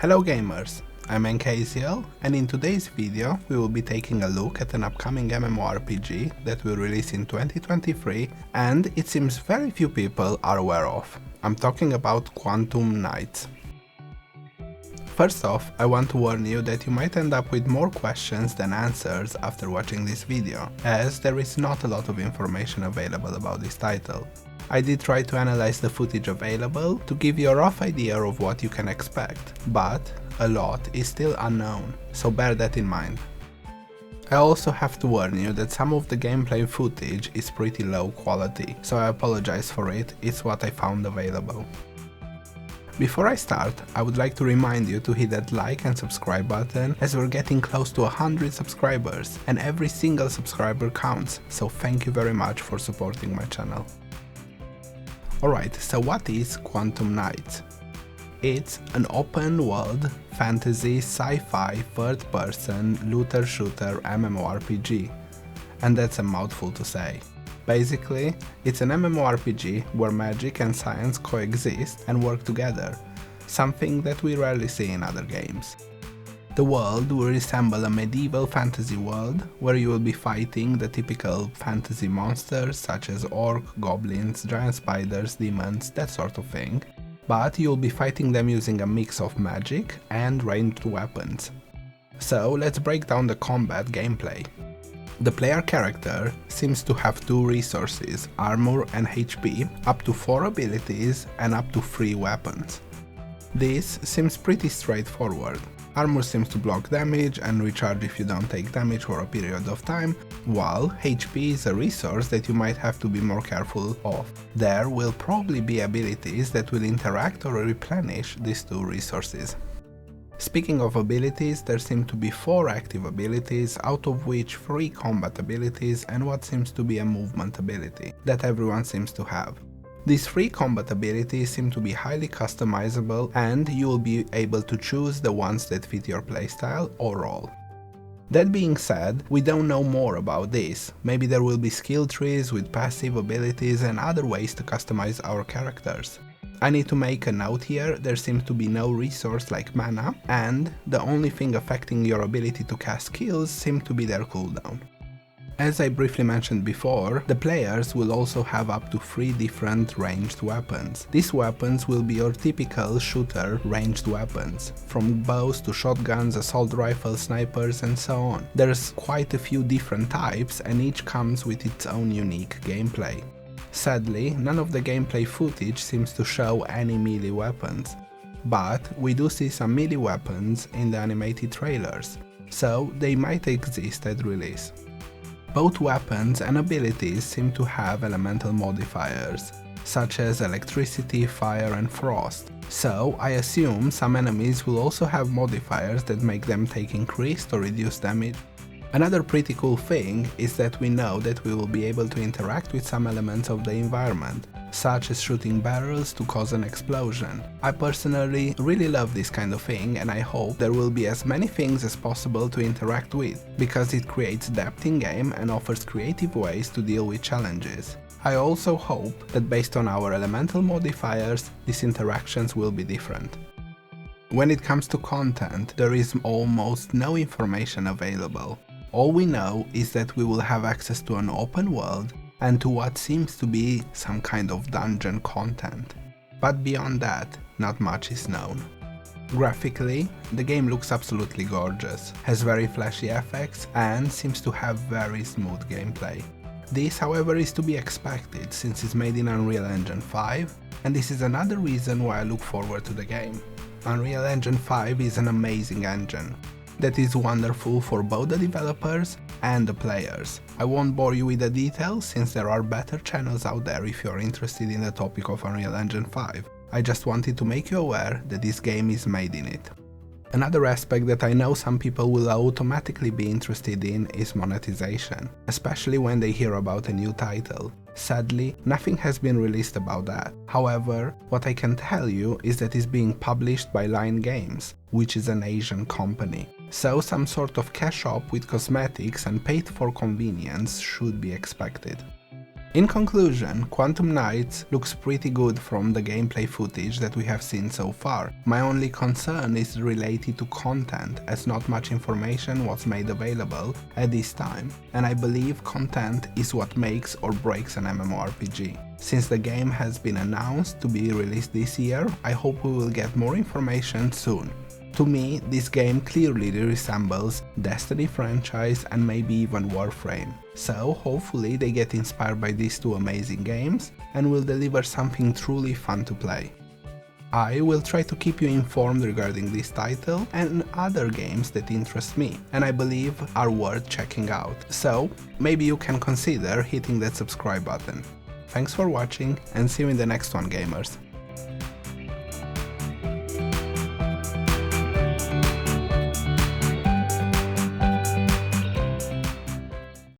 Hello gamers, I'm NKZL, and in today's video we will be taking a look at an upcoming MMORPG that will release in 2023 and it seems very few people are aware of. I'm talking about Quantum Knights. First off, I want to warn you that you might end up with more questions than answers after watching this video, as there is not a lot of information available about this title. I did try to analyze the footage available to give you a rough idea of what you can expect, but a lot is still unknown, so bear that in mind. I also have to warn you that some of the gameplay footage is pretty low quality, so I apologize for it, it's what I found available. Before I start, I would like to remind you to hit that like and subscribe button, as we're getting close to 100 subscribers and every single subscriber counts, so thank you very much for supporting my channel. Alright, so what is Quantum Knights? It's an open world, fantasy, sci-fi, third-person, looter-shooter MMORPG. And that's a mouthful to say. Basically, it's an MMORPG where magic and science coexist and work together, something that we rarely see in other games. The world will resemble a medieval fantasy world where you will be fighting the typical fantasy monsters such as orc, goblins, giant spiders, demons, that sort of thing, but you'll be fighting them using a mix of magic and ranged weapons. So let's break down the combat gameplay. The player character seems to have two resources, armor and HP, up to 4 abilities and up to 3 weapons. This seems pretty straightforward. Armor seems to block damage and recharge if you don't take damage for a period of time, while HP is a resource that you might have to be more careful of. There will probably be abilities that will interact or replenish these two resources. Speaking of abilities, there seem to be 4 active abilities, out of which 3 combat abilities and what seems to be a movement ability, that everyone seems to have. These 3 combat abilities seem to be highly customizable and you will be able to choose the ones that fit your playstyle or role. That being said, we don't know more about this. Maybe there will be skill trees with passive abilities and other ways to customize our characters. I need to make a note here, there seems to be no resource like mana, and the only thing affecting your ability to cast skills seems to be their cooldown. As I briefly mentioned before, the players will also have up to 3 different ranged weapons. These weapons will be your typical shooter ranged weapons, from bows to shotguns, assault rifles, snipers and so on. There's quite a few different types and each comes with its own unique gameplay. Sadly, none of the gameplay footage seems to show any melee weapons, but we do see some melee weapons in the animated trailers, so they might exist at release. Both weapons and abilities seem to have elemental modifiers, such as electricity, fire and frost, so I assume some enemies will also have modifiers that make them take increased or reduced damage. Another pretty cool thing is that we know that we will be able to interact with some elements of the environment, such as shooting barrels to cause an explosion. I personally really love this kind of thing and I hope there will be as many things as possible to interact with, because it creates depth in game and offers creative ways to deal with challenges. I also hope that based on our elemental modifiers, these interactions will be different. When it comes to content, there is almost no information available. All we know is that we will have access to an open world and to what seems to be some kind of dungeon content. But beyond that, not much is known. Graphically, the game looks absolutely gorgeous, has very flashy effects and seems to have very smooth gameplay. This, however, is to be expected since it's made in Unreal Engine 5, and this is another reason why I look forward to the game. Unreal Engine 5 is an amazing engine that is wonderful for both the developers and the players. I won't bore you with the details since there are better channels out there if you're interested in the topic of Unreal Engine 5. I just wanted to make you aware that this game is made in it. Another aspect that I know some people will automatically be interested in is monetization, especially when they hear about a new title. Sadly, nothing has been released about that. However, what I can tell you is that it's being published by Line Games, which is an Asian company. So some sort of cash shop with cosmetics and paid for convenience should be expected. In conclusion, Quantum Nights looks pretty good from the gameplay footage that we have seen so far. My only concern is related to content, as not much information was made available at this time, and I believe content is what makes or breaks an MMORPG. Since the game has been announced to be released this year, I hope we will get more information soon. To me, this game clearly resembles Destiny franchise and maybe even Warframe. So hopefully they get inspired by these two amazing games and will deliver something truly fun to play. I will try to keep you informed regarding this title and other games that interest me and I believe are worth checking out. So maybe you can consider hitting that subscribe button. Thanks for watching and see you in the next one, gamers.